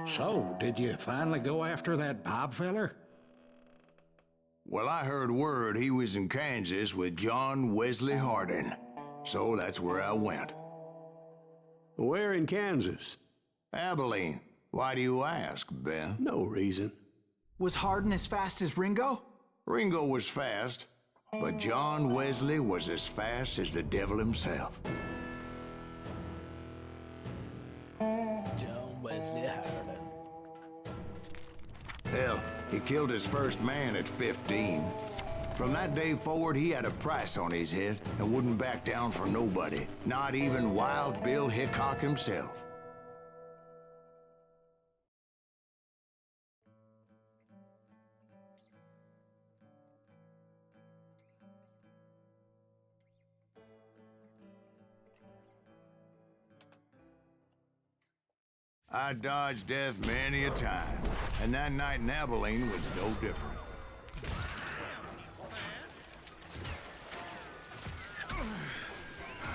So, did you finally go after that Bob feller? Well, I heard word he was in Kansas with John Wesley Hardin. So that's where I went. Where in Kansas? Abilene. Why do you ask, Ben? No reason. Was Hardin as fast as Ringo? Ringo was fast, but John Wesley was as fast as the devil himself. John Wesley Hardin. Hell, he killed his first man at 15. From that day forward, he had a price on his head and wouldn't back down for nobody, not even Wild Bill Hickok himself. I dodged death many a time, and that night in Abilene was no different.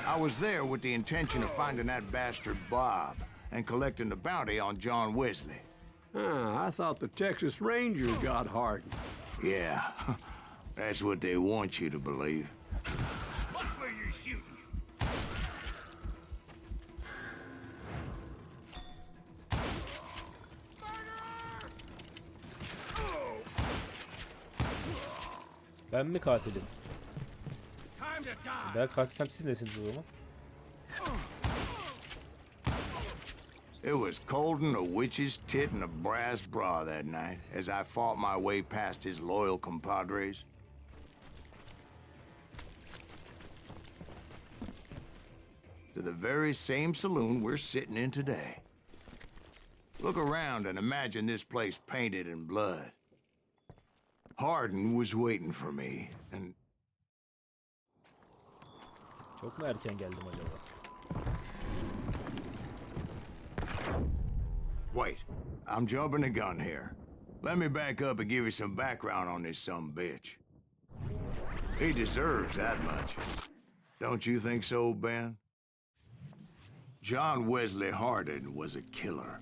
I was there with the intention of finding that bastard Bob and collecting the bounty on John Wesley. I thought the Texas Rangers got Hardin. Yeah, that's what they want you to believe. Watch where you're shooting. Ben mi katilim? Time to die. Ben katilsem siz nesiniz o zaman? It was cold in a witch's tit and a brass bra that night as I fought my way past his loyal compadres. To the very same saloon we're sitting in today. Look around and imagine this place painted in blood. Hardin was waiting for me, and... Çok mu erken geldim acaba? Wait, I'm jumping the gun here. Let me back up and give you some background on this sumbitch. He deserves that much. Don't you think so, Ben? John Wesley Hardin was a killer.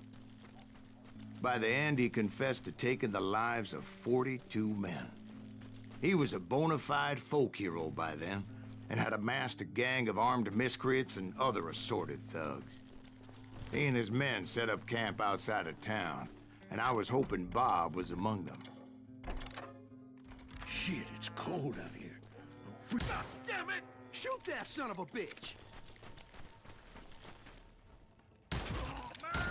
By the end, he confessed to taking the lives of 42 men. He was a bona fide folk hero by then, and had amassed a gang of armed miscreants and other assorted thugs. He and his men set up camp outside of town, and I was hoping Bob was among them. Shit, it's cold out here. God damn it! Shoot that son of a bitch!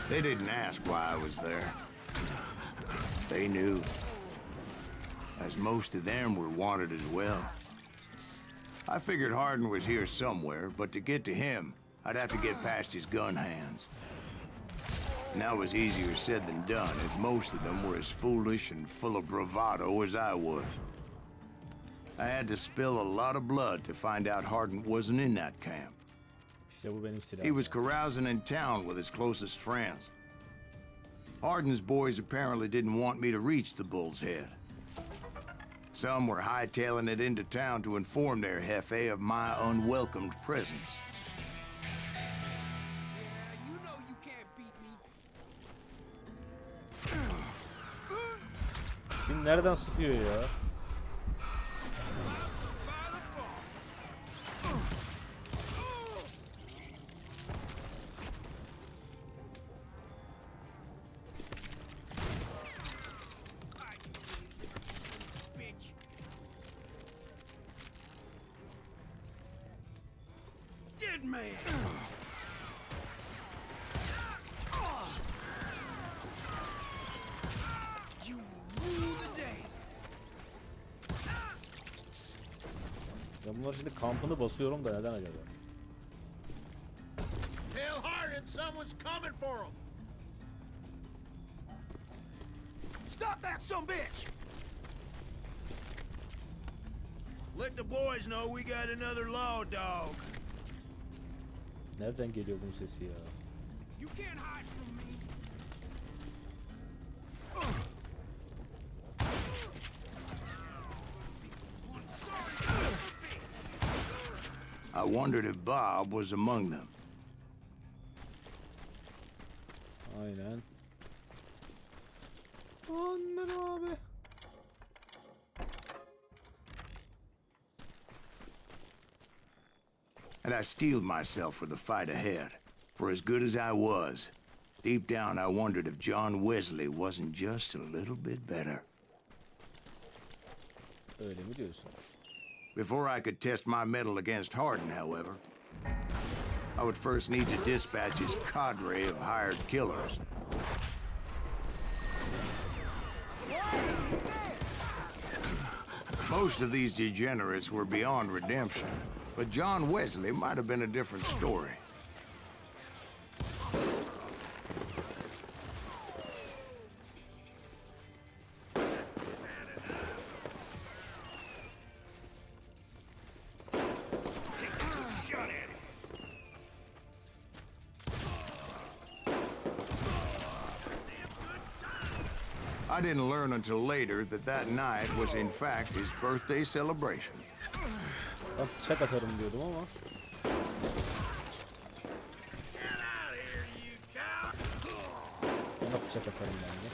They didn't ask why I was there. They knew. As most of them were wanted as well. I figured Hardin was here somewhere, but to get to him, I'd have to get past his gun hands. And that was easier said than done, as most of them were as foolish and full of bravado as I was. I had to spill a lot of blood to find out Hardin wasn't in that camp. İşte bu benim silahım. He was carousing in town with his closest friends. Hardin's boys apparently didn't want me to reach the Bull's Head. Some were hightailing it into town to inform their jefe of my unwelcomed presence. Yeah, you know you can't beat me. Kim nereden sıkıyor ya? Bitch. Dead man. You rule the day. Ben bunların şimdi kampını basıyorum da neden acaba? Tell Hardin someone's coming for him. Stop that sumbitch! Let the boys know we got another law dog. Nereden geliyor bunun sesi ya? You can't hide from me. I wondered if Bob was among them. Aynen. Anladım abi. And I steeled myself for the fight ahead. For as good as I was, deep down I wondered if John Wesley wasn't just a little bit better. Öyle mi diyorsun? Before I could test my mettle against Hardin, however, I would first need to dispatch his cadre of hired killers. Most of these degenerates were beyond redemption, but John Wesley might have been a different story. I didn't learn until later that that night was in fact his birthday celebration. Ben bıçak atarım diyordum ama. Sana bıçak atarım ben de.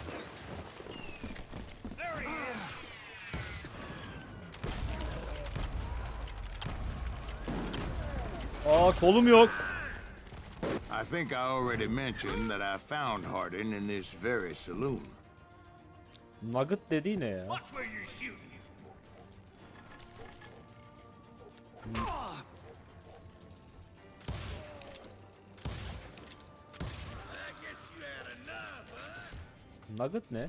Aa, kolum yok. I think I already mentioned that I found Hardin in this very saloon. Nugget dediği ne ya? Watch where you're shooting. I guess you had enough, huh? Nugget ne?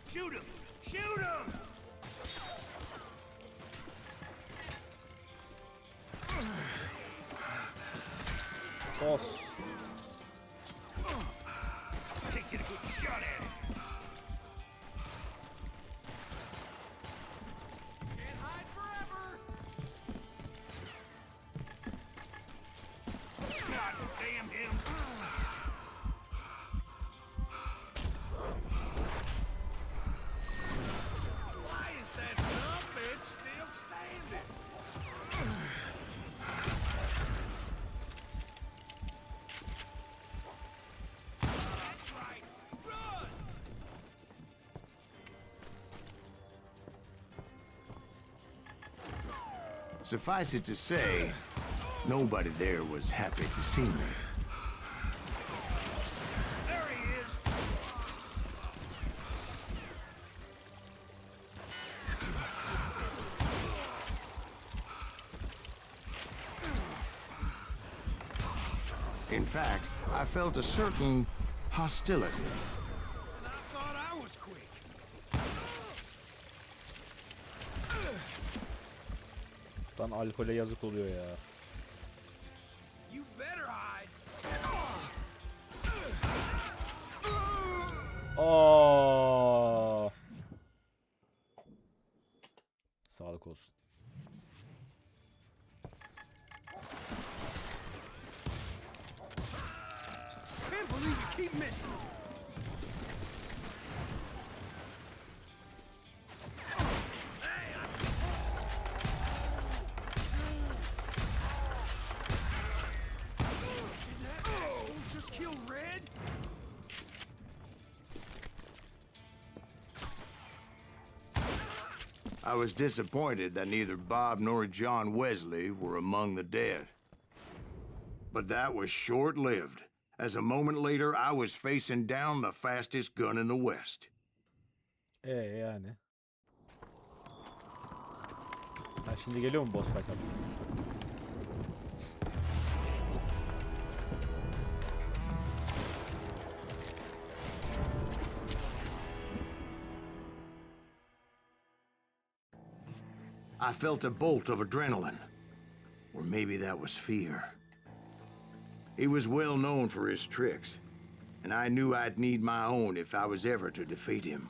Shoot him! Shoot him! Sos. Can't get a good shot at him. Can't hide forever. God damn him. Why is that son bitch still standing? That's right. Run! Suffice it to say, nobody there was happy to see me. There he is. In fact, I felt a certain hostility. And I thought I was quick. Lan alkole yazık oluyor ya. You better hide. Aa. Sağlık olsun. Can't believe you keep missing. Did that asshole just kill Red? I was disappointed that neither Bob nor John Wesley were among the dead. But that was short-lived, as a moment later I was facing down the fastest gun in the West. Yani. Ha, şimdi geliyor mu boss fight abi? I felt a bolt of adrenaline. Or maybe that was fear. He was well known for his tricks, and I knew I'd need my own if I was ever to defeat him.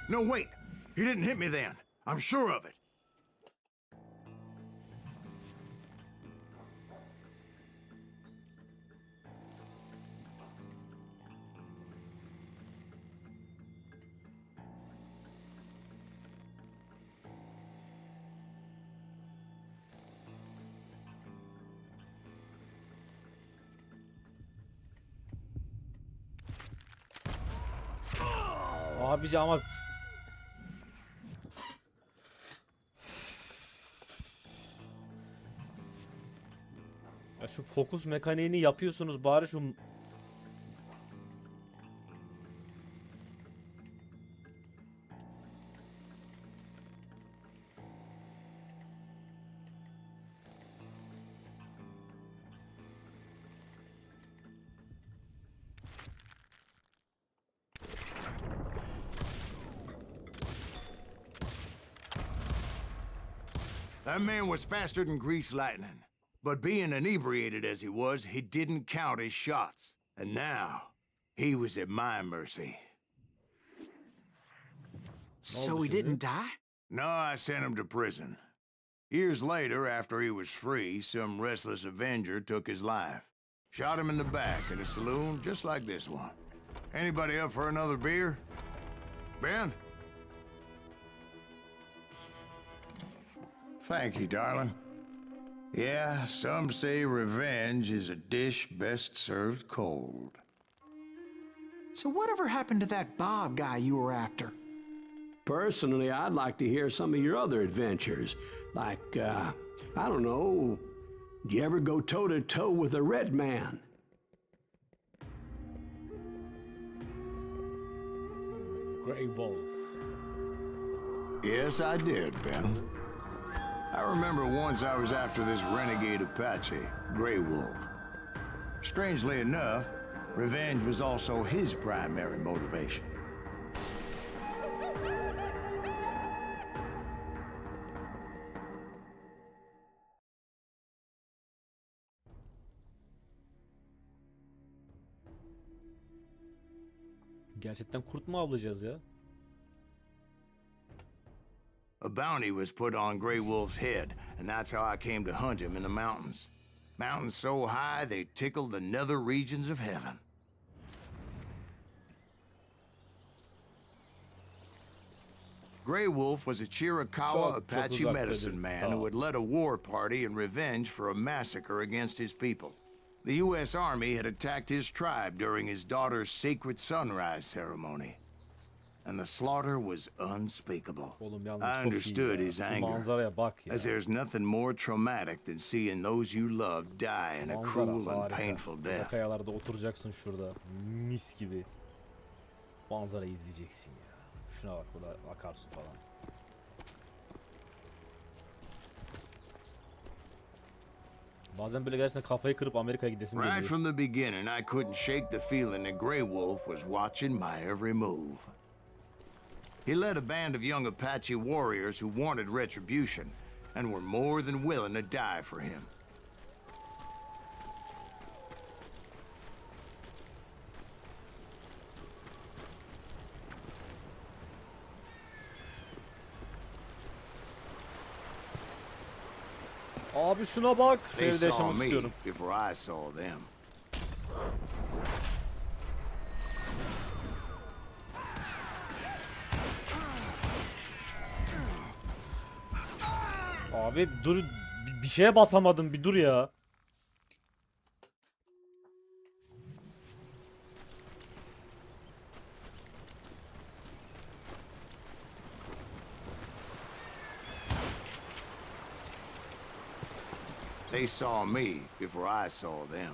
No, wait! He didn't hit me then. I'm sure of it. Abici ama ya şu fokus mekaniğini yapıyorsunuz bari şu That man was faster than greased lightning. But being inebriated as he was, he didn't count his shots. And now, he was at my mercy. So he didn't die? No, I sent him to prison. Years later, after he was free, some restless Avenger took his life. Shot him in the back at a saloon just like this one. Anybody up for another beer? Ben? Thank you, darling. Yeah, some say revenge is a dish best served cold. So whatever happened to that Bob guy you were after? Personally, I'd like to hear some of your other adventures. Like, I don't know, did you ever go toe-to-toe with a red man? Grey Wolf. Yes, I did, Ben. I remember once I was after this renegade Apache, Grey Wolf. Strangely enough, revenge was also his primary motivation. Gerçekten kurt mu avlayacağız ya? A bounty was put on Grey Wolf's head, and that's how I came to hunt him in the mountains. Mountains so high they tickled the nether regions of heaven. Grey Wolf was a Chiricahua Çok Apache uzaktadır. medicine man who Tamam. had led a war party in revenge for a massacre against his people. The U.S. Army had attacked his tribe during his daughter's sacred sunrise ceremony, and the slaughter was unspeakable. Oğlum yalnız I çok iyi understood ya. his Şu anger, manzaraya bak ya. as there's nothing more traumatic than seeing those you love die in a Manzara cruel and harika. painful Böyle death. kayalarda oturacaksın şurada. Mis gibi. Manzarayı izleyeceksin ya. Şuna bak, burada akarsu falan. Bazen böyle gerçekten kafayı kırıp Amerika'ya gidesim Right geliyor. from the beginning, I couldn't shake the feeling that Grey Wolf was watching my every move. He led a band of young Apache warriors who wanted retribution and were more than willing to die for him. Abi şuna bak. Şu They evde saw yaşamak me istiyorum. before I saw them. Abi dur, bir şeye basamadım, bir dur ya. They saw me before I saw them.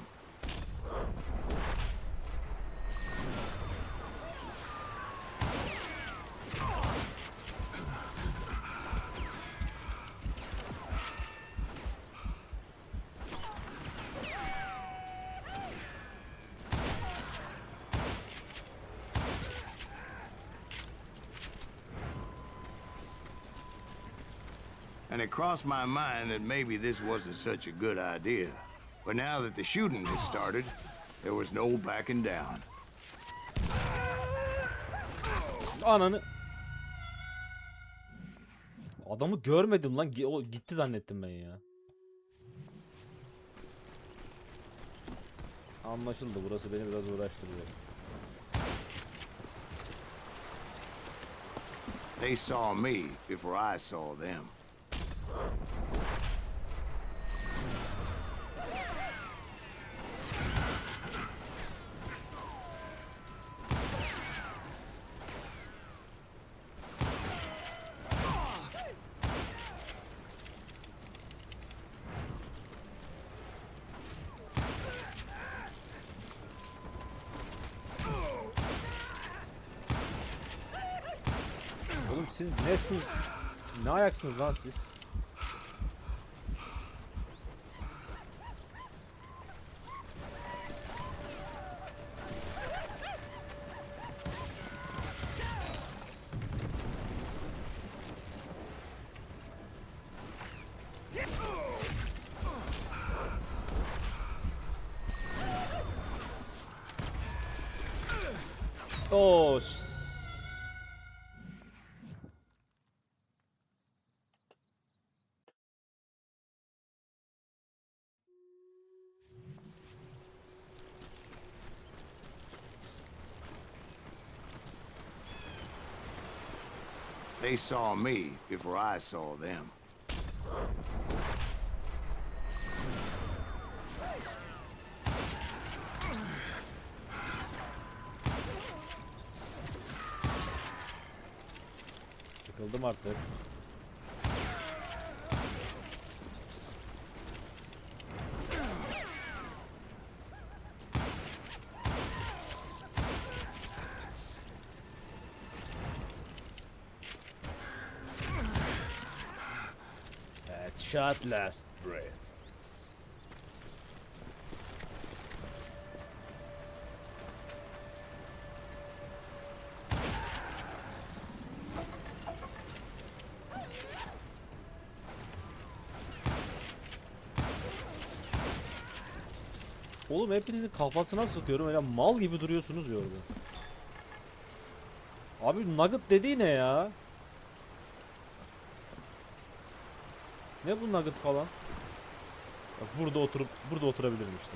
And it crossed my mind that maybe this wasn't such a good idea. But now that the shooting had started, there was no backing down. Ananı. Adamı görmedim lan. O gitti zannettim ben ya. Anlaşıldı. Burası beni biraz uğraştırıyor. They saw me before I saw them. siz nesiniz? Ne ayaksınız lan siz? Oh. They saw me before I saw them. Sıkıldım artık. Shot last breath. Oğlum hepinizin kafasına sıkıyorum, öyle mal gibi duruyorsunuz ya orada. Abi nugget dediği ne ya? Ne bu nugget falan? Bak burada oturabilirim işte.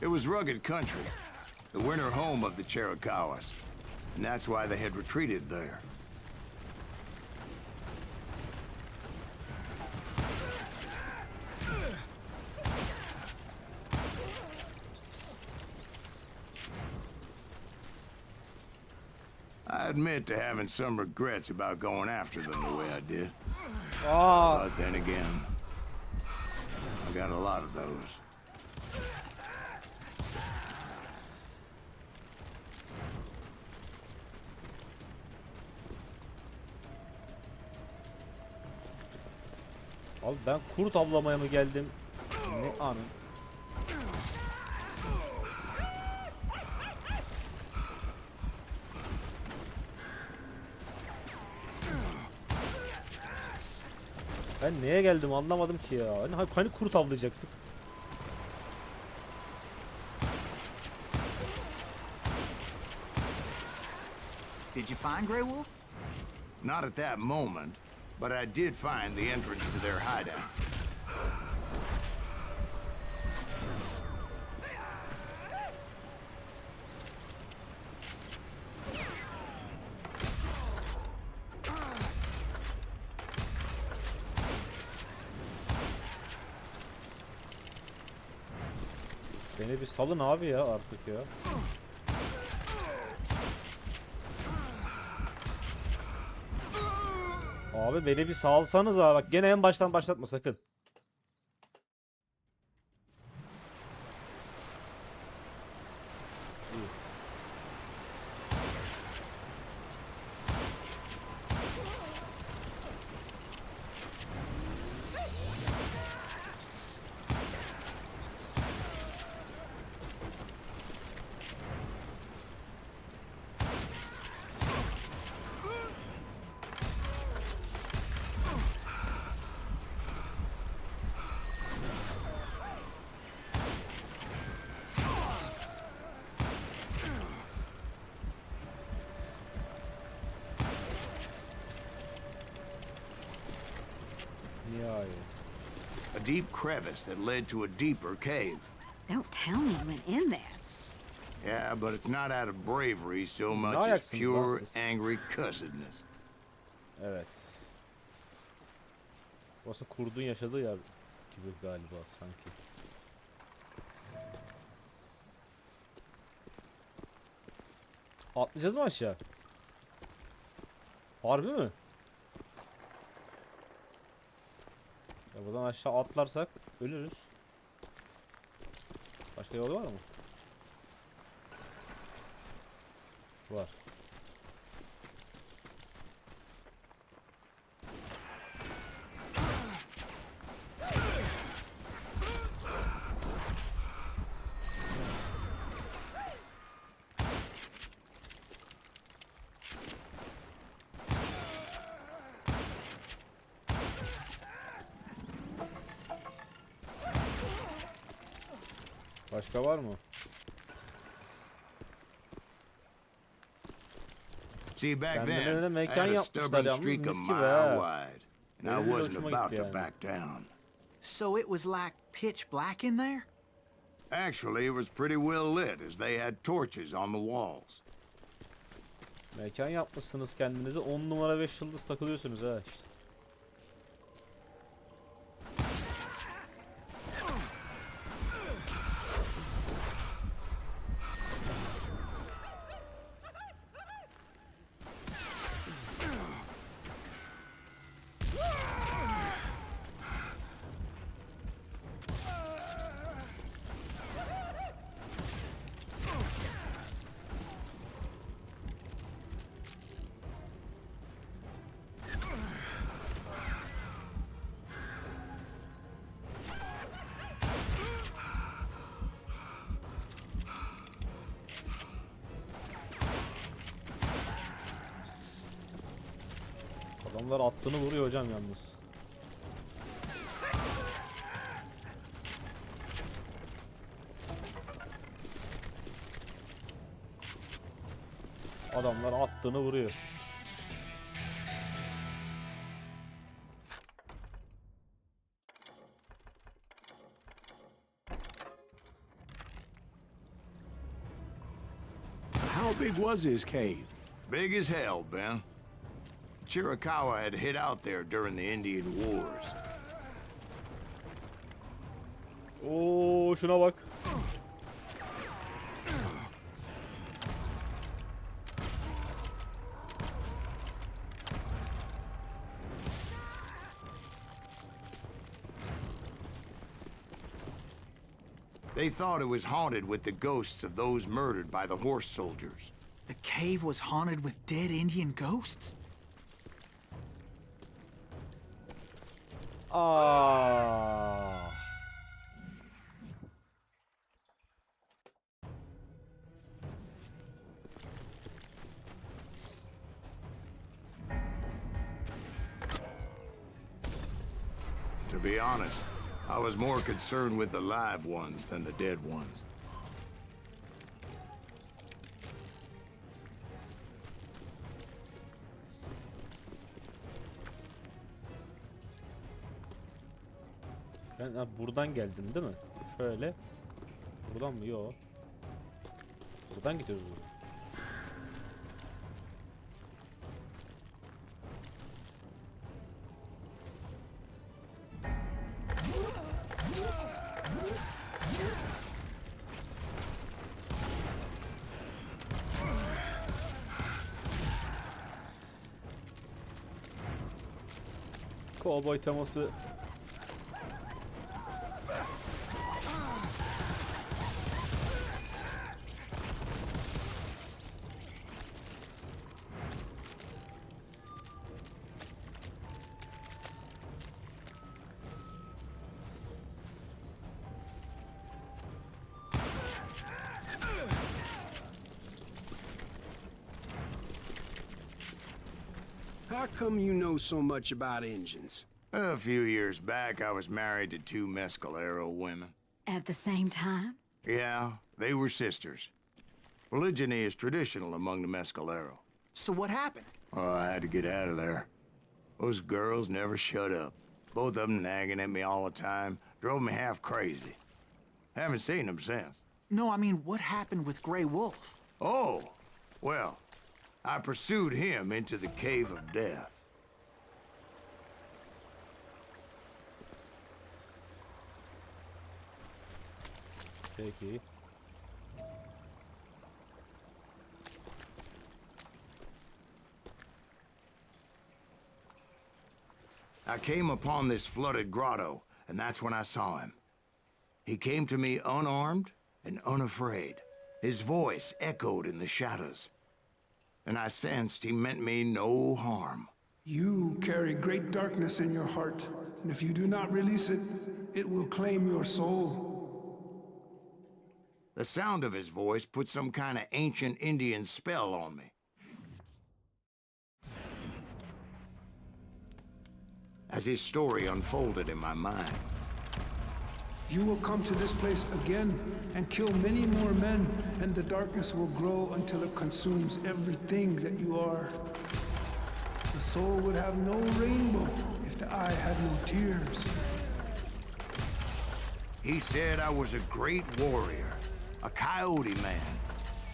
It was rugged country, the winter home of the Chiricahuas, and that's why they had retreated there. I admit to having some regrets about going after them the way I did. But then again, I got a lot of those. Abi ben kurt avlamaya mı geldim? Ne anı? Ben neye geldim anlamadım ki ya. Hani kurt avlayacaktık. Did you find Grey Wolf? Not at that moment, but I did find the entrance to their hideout. Beni bir salın abi ya artık ya. Abi beni bir salsanız ha, bak gene en baştan başlatma sakın. A deep crevice that led to a deeper cave. Don't tell me you went in there. Yeah, but it's not out of bravery so much as ayaksınız lan pure, siz? angry cussedness. Evet. Burası kurdun yaşadığı yer gibi galiba sanki. Atlayacağız mı aşağı? Harbi mi? Ya buradan aşağı atlarsak ölürüz. Başka yolu var mı? Var. Başka var mı? See, back Kendilerine then, I mekan had a yapmışlar stubborn yalnız, streak a mis gibi mile ha. wide, and I Benim de wasn't hoşuma about gitti to yani. back down. So it was like pitch black in there? Actually, it was pretty well lit, as they had torches on the walls. Mekan yapmışsınız kendinize. 10 numara 5 yıldız takılıyorsunuz ha işte. Adamlar attığını vuruyor hocam yalnız. Adamlar attığını vuruyor. How big was his cave? Big as hell, Ben. Chiricahua had hid out there during the Indian Wars. Oo, şuna bak. They thought it was haunted with the ghosts of those murdered by the horse soldiers. The cave was haunted with dead Indian ghosts? Aa. To be honest, I was more concerned with the live ones than the dead ones. Ben buradan geldim değil mi? Şöyle. Buradan mı? Yok. Buradan gidiyoruz. Kovboy teması. How come you know so much about engines? A few years back, I was married to two Mescalero women. At the same time? Yeah, they were sisters. Polygyny is traditional among the Mescalero. So what happened? Oh, I had to get out of there. Those girls never shut up. Both of them nagging at me all the time. Drove me half crazy. Haven't seen them since. No, I mean, what happened with Grey Wolf? Oh, well, I pursued him into the Cave of Death. Peki. I came upon this flooded grotto, and that's when I saw him. He came to me unarmed and unafraid. His voice echoed in the shadows, and I sensed he meant me no harm. You carry great darkness in your heart, and if you do not release it, it will claim your soul. The sound of his voice put some kind of ancient Indian spell on me. As his story unfolded in my mind, You will come to this place again and kill many more men, and the darkness will grow until it consumes everything that you are. The soul would have no rainbow if the eye had no tears. he said I was a great warrior, a coyote man,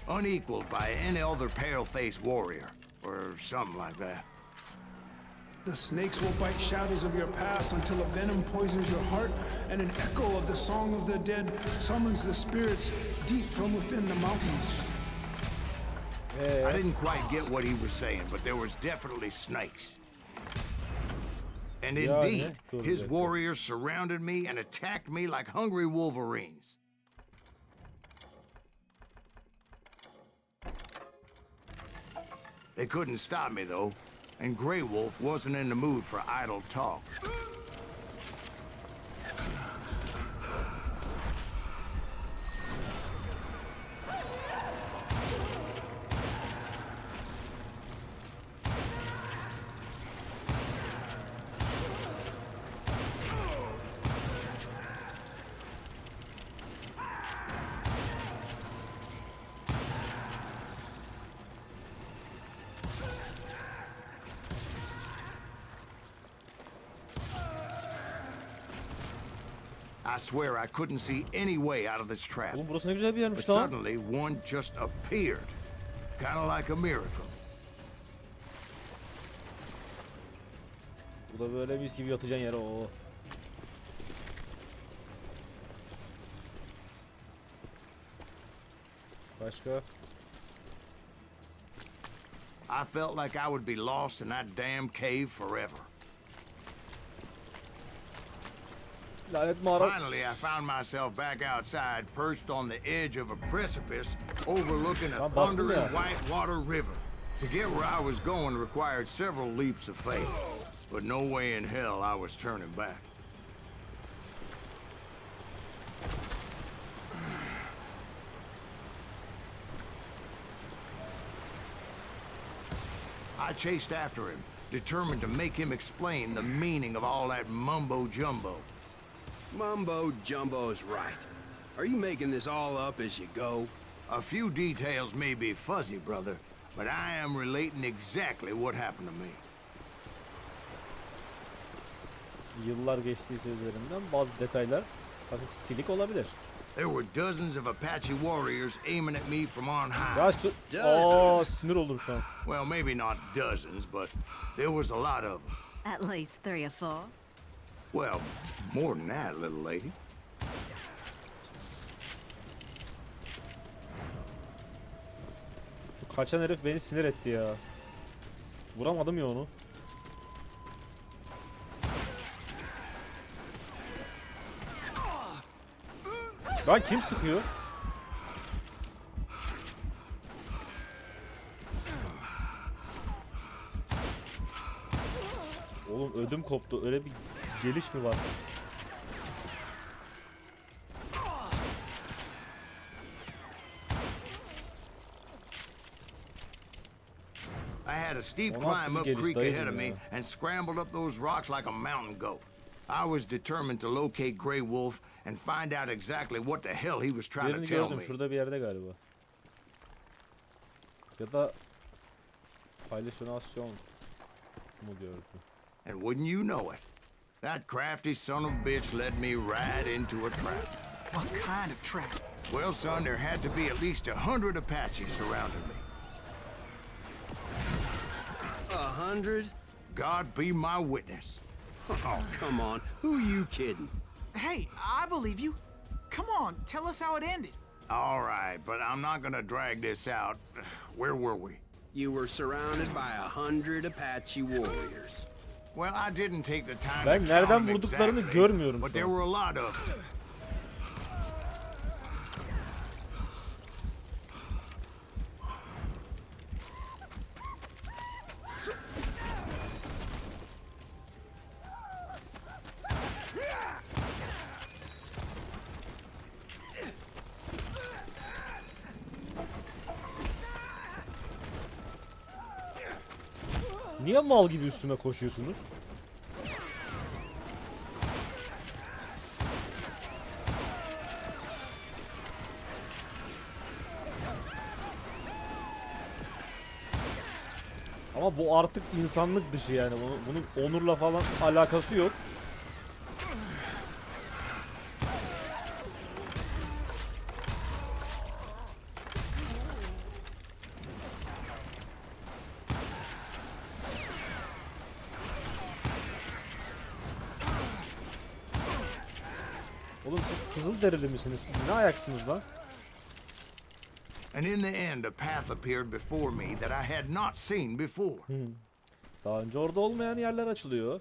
unequaled by any other pale-faced warrior, or something like that. The snakes will bite shadows of your past until a venom poisons your heart, and an echo of the song of the dead summons the spirits deep from within the mountains. I didn't quite get what he was saying, but there was definitely snakes. And Yeah, indeed, yeah. his warriors surrounded me and attacked me like hungry wolverines. They couldn't stop me, though, and Grey Wolf wasn't in the mood for idle talk. I swear I couldn't see any way out of this trap. Oğlum burası ne güzel bir But yermiş lan. suddenly, one just appeared. Kind of like a miracle. Bu da böyle mis gibi yatacaksın yere o. Başka? I felt like I would be lost in that damn cave forever. Lanet mağara. Finally, I found myself back outside, perched on the edge of a precipice, overlooking a Lan bastım thundering ya. whitewater river. To get where I was going required several leaps of faith, but no way in hell I was turning back. I chased after him, determined to make him explain the meaning of all that mumbo-jumbo. Mumbo Jumbo's right. Are you making this all up as you go? A few details may be fuzzy, brother, but I am relating exactly what happened to me. Yıllar geçtiyse üzerinden bazı detaylar hafif silik olabilir. There were dozens of Apache warriors aiming at me from on high. Ya şu... Aa, sinir oldum şu an. Well, maybe not dozens, but there was a lot of them. At least 3 or 4. Well, more than that, little lady. Şu kaçan herif beni sinir etti ya. Vuramadım ya onu. Lan kim sıkıyor? Oğlum ödüm koptu. Öyle bir geliş mi var? I had a steep O climb nasıl up bir geliş creek ahead of dayıcım me ya? and scrambled up those rocks like a mountain goat. I was determined to locate Grey Wolf and find out exactly what the hell he was trying to Birini tell gördüm me. şurada bir yerde galiba. Ya da halüsinasyon mu gördüm? And wouldn't you know it, that crafty son of a bitch led me right into a trap. What kind of trap? Well, son, there had to be at least 100 Apaches surrounding me. 100? God be my witness. Oh, come on. Who are you kidding? Hey, I believe you. Come on, tell us how it ended. All right, but I'm not gonna drag this out. Where were we? You were surrounded by 100 Apache warriors. Well, I didn't take the time Ben to nereden count 'em vurduklarını exactly, görmüyorum but şu there an. were a lot of them. Niye mal gibi üstüme koşuyorsunuz? Ama bu artık insanlık dışı yani. Bunun onurla falan alakası yok. Oğlum siz Kızılderili misiniz? Siz ne ayaksınız lan? And in the end, a path appeared before me that I had not seen before. Daha önce orada olmayan yerler açılıyor.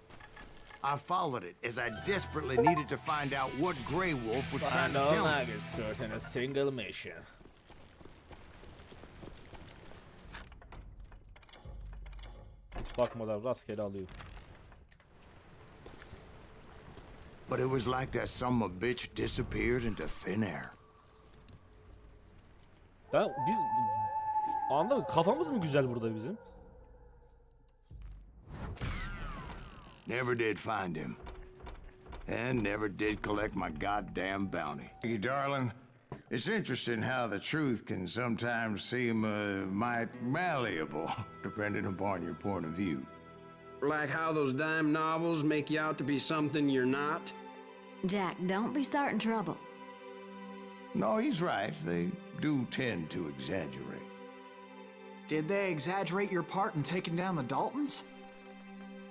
I followed it as I desperately needed to find out what Grey Wolf was trying to tell me. certain a single mission. Hiç bakmadan rastgele alıyor. But it was like that son of a bitch disappeared into thin air. Biz anlamadım. Kafamız mı güzel burada bizim? Never did find him. And never did collect my goddamn bounty. Hey, darling, it's interesting how the truth can sometimes seem might malleable, depending upon your point of view. Like how those dime novels make you out to be something you're not? Jack, don't be starting trouble. No, he's right. They do tend to exaggerate. Did they exaggerate your part in taking down the Daltons?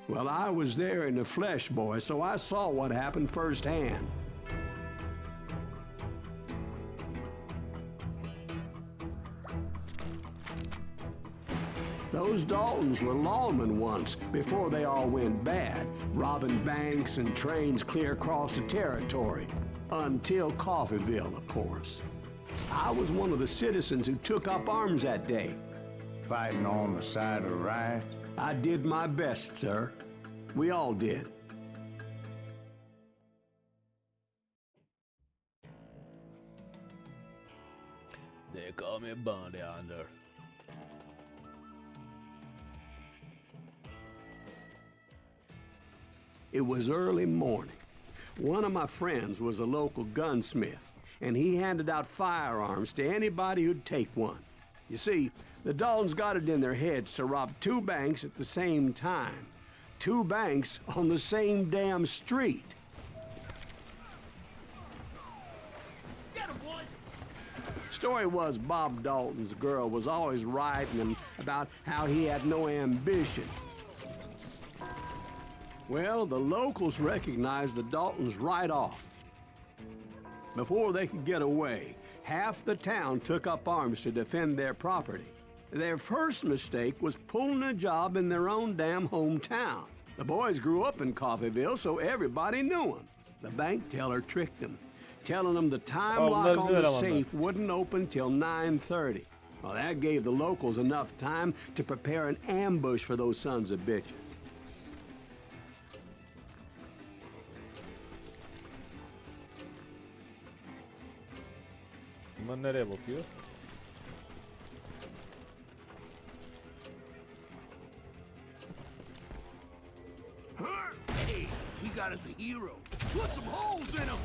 Well, I was there in the flesh, boy, so I saw what happened firsthand. Those Daltons were lawmen once, before they all went bad, robbing banks and trains clear across the territory. Until Coffeeville, of course. I was one of the citizens who took up arms that day. Fighting on the side of right. I did my best, sir. We all did. They call me Bounty Hunter. It was early morning. One of my friends was a local gunsmith, and he handed out firearms to anybody who'd take one. You see, the Daltons got it in their heads to rob two banks at the same time. Two banks on the same damn street. Story was Bob Dalton's girl was always writing him about how he had no ambition. Well, the locals recognized the Daltons right off. Before they could get away, half the town took up arms to defend their property. Their first mistake was pulling a job in their own damn hometown. The boys grew up in Coffeeville, so everybody knew them. The bank teller tricked them, telling them the time lock on the safe wouldn't open till 9:30. Well, that gave the locals enough time to prepare an ambush for those sons of bitches. Bunlar nereye bakıyor? Hey, we got us a hero. Put some holes in him.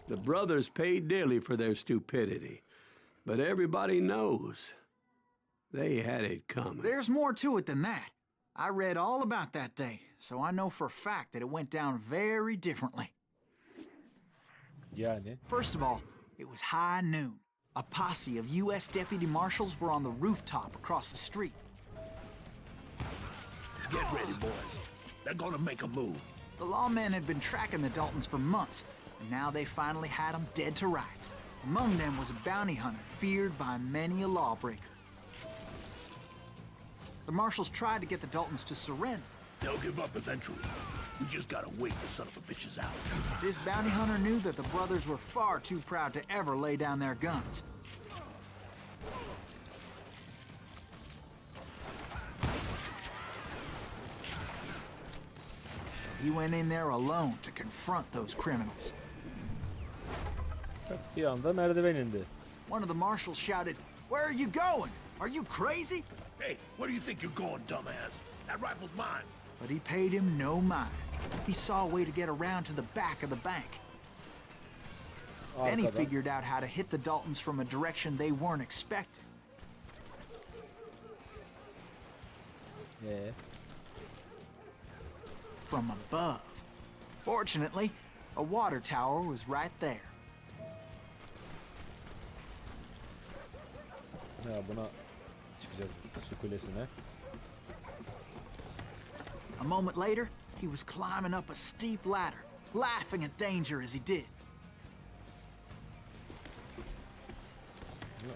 The brothers paid dearly for their stupidity, but everybody knows they had it coming. There's more to it than that. I read all about that day, so I know for a fact that it went down very differently. Yani. First of all, it was high noon. A posse of U.S. deputy marshals were on the rooftop across the street. Get ready, boys. They're gonna make a move. The lawmen had been tracking the Daltons for months, and now they finally had them dead to rights. Among them was a bounty hunter feared by many a lawbreaker. The marshals tried to get the Daltons to surrender. They'll give up eventually. We just gotta wait the son of a bitches out. This bounty hunter knew that the brothers were far too proud to ever lay down their guns. So he went in there alone to confront those criminals. Bir anda merdiven indi. One of the marshals shouted, "Where are you going? Are you crazy?" Hey, where do you think you're going, dumbass? That rifle's mine. But he paid him no mind. He saw a way to get around to the back of the bank. Then he Arkadan. figured out how to hit the Daltons from a direction they weren't expecting. From above. Fortunately, a water tower was right there. Ya buna çıkacağız su kulesine. A moment later, he was climbing up a steep ladder, laughing at danger as he did.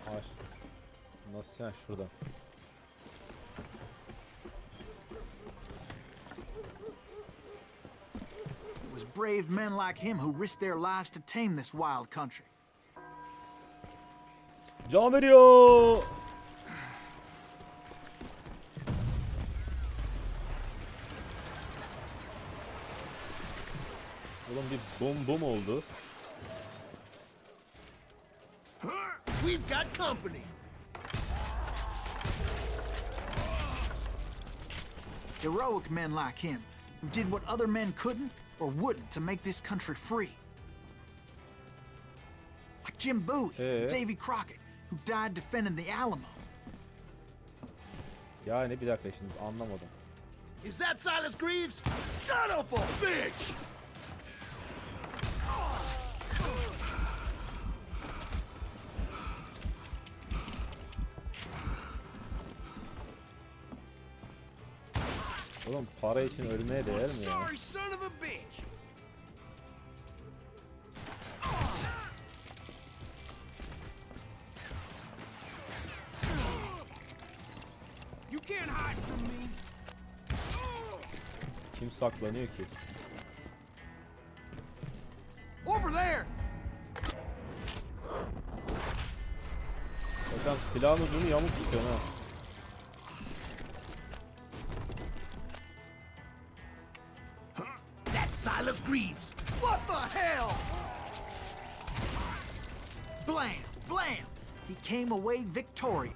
Ağaç. Nasıl yani şuradan? It was brave men like him who risked their lives to tame this wild country. Can veriyor. Oğlum bir bom oldu. We've got company. Heroic men like him, who did what other men couldn't or wouldn't to make this country free. Like Jim Bowie, Davy Crockett, who died defending the Alamo. Yani bir dakika şimdi anlamadım. Is that Silas Greaves? Son of a bitch! Oğlum para için ölmeye değer mi ya? Sorry, son of a bitch! You can't hide from me. Kim saklanıyor ki? Over there! Hocam silahın ucunu yamuk tutuyorsun ha. That's Silas Greaves. What the hell? Blam! Blam! He came away victorious.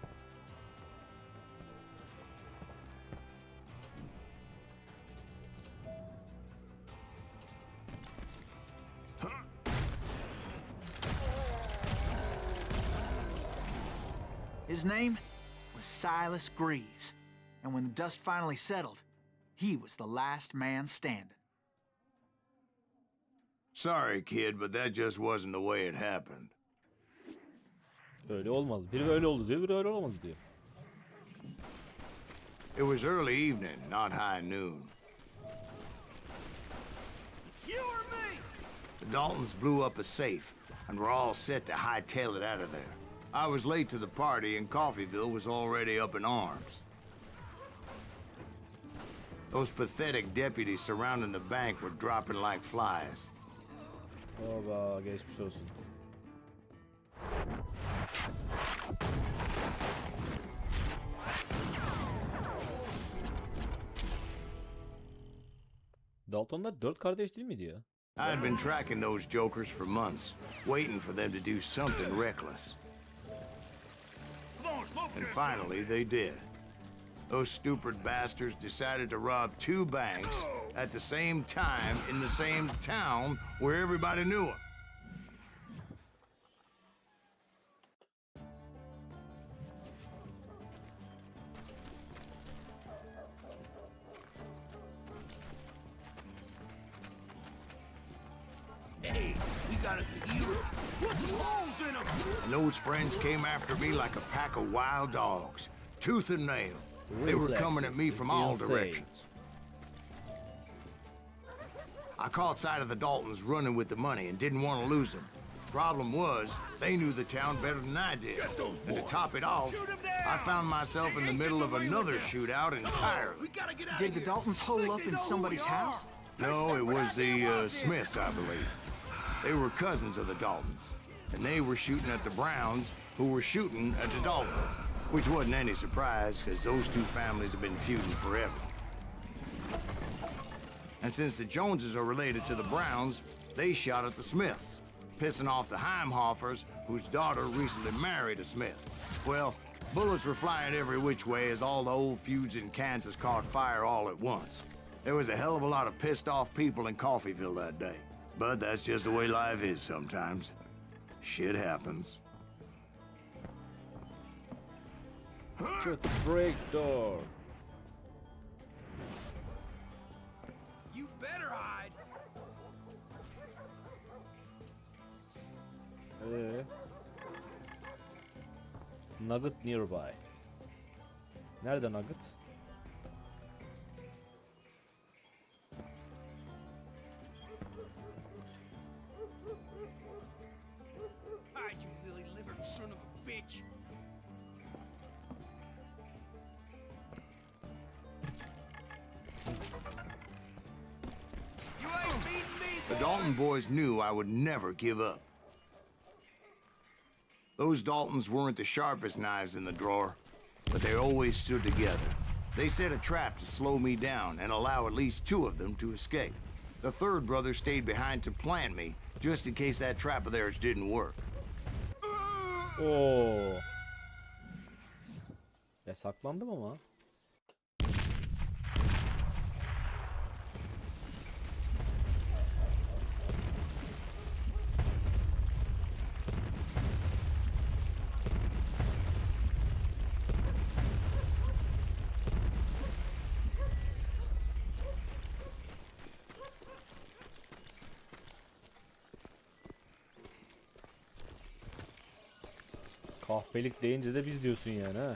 His name was Silas Greaves, and when the dust finally settled, he was the last man standing. Sorry, kid, but that just wasn't the way it happened. Öyle olmadı. Biri öyle oldu diyor, biri öyle olmadı diyor. It was early evening, not high noon. You or me? The Daltons blew up a safe, and were all set to hightail it out of there. I was late to the party, and Coffeeville was already up in arms. Those pathetic deputies surrounding the bank were dropping like flies. Oba geçmiş olsun. Daltonlar 4 kardeş değil miydi ya? I had been tracking those jokers for months, waiting for them to do something reckless. And finally, they did. Those stupid bastards decided to rob 2 banks at the same time in the same town where everybody knew them. Hey, we got us a hero. Put some holes in him. And those friends came after me like a pack of wild dogs, tooth and nail. They were coming at me Reflexes from is all insane. directions. I caught sight of the Daltons running with the money and didn't want to lose them. Problem was, they knew the town better than I did. And to top it off, I found myself in the middle of another shootout entirely. We gotta get out Did of the here. Daltons hole up in somebody's house? No, it was the Smiths, I believe. They were cousins of the Daltons, and they were shooting at the Browns, who were shooting at the Daltons, which wasn't any surprise, because those two families have been feuding forever. And since the Joneses are related to the Browns, they shot at the Smiths, pissing off the Heimhoffers, whose daughter recently married a Smith. Well, bullets were flying every which way as all the old feuds in Kansas caught fire all at once. There was a hell of a lot of pissed off people in Coffeyville that day. But that's just the way life is sometimes. Shit happens. Shut the break door. You better hide. Nugget nearby. Nerede Nugget? Hide, you lily-livered son of a bitch. You ain't beating me, The Dalton boys knew I would never give up. Those Daltons weren't the sharpest knives in the drawer, but they always stood together. They set a trap to slow me down and allow at least two of them to escape. The third brother stayed behind to plant me, just in case that trap of theirs didn't work. Oo. Yasaklandım ama. Kahpelik deyince de biz diyorsun yani ha.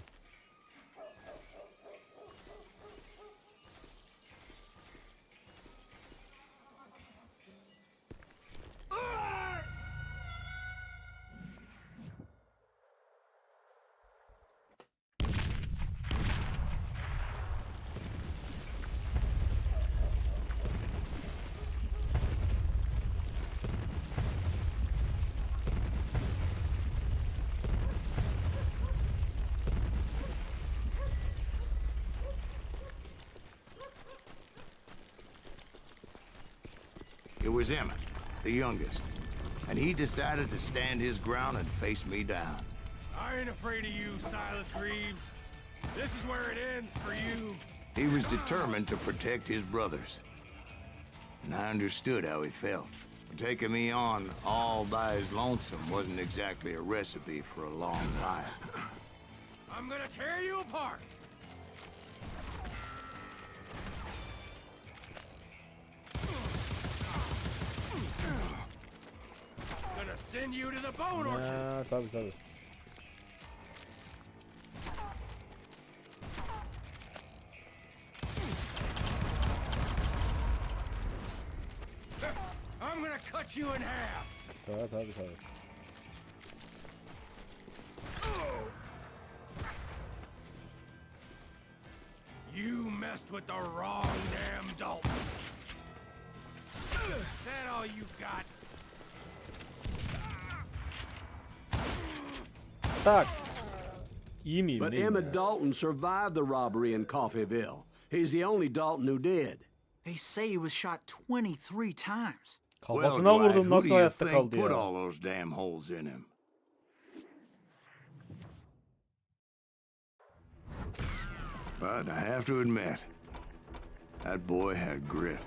It was Emmett, the youngest, and he decided to stand his ground and face me down. I ain't afraid of you, Silas Greaves. This is where it ends for you. He was determined to protect his brothers, and I understood how he felt. Taking me on all by his lonesome wasn't exactly a recipe for a long life. I'm gonna tear you apart. Gonna send you to the bone orchard. Ha, tabii tabii. I'm gonna cut you in half. Tabii tabii tabii. You messed with the wrong damn Dalton. That all you got? Tak. İyi miyim? But değil mi Emmett ya? Dalton survived the robbery in Coffeyville. He's the only Dalton who did. They say he was shot 23 times. Kafasına Dwight, vurdum, who nasıl do you hayatta think kaldı put ya? all those damn holes in him? But I have to admit, that boy had grit.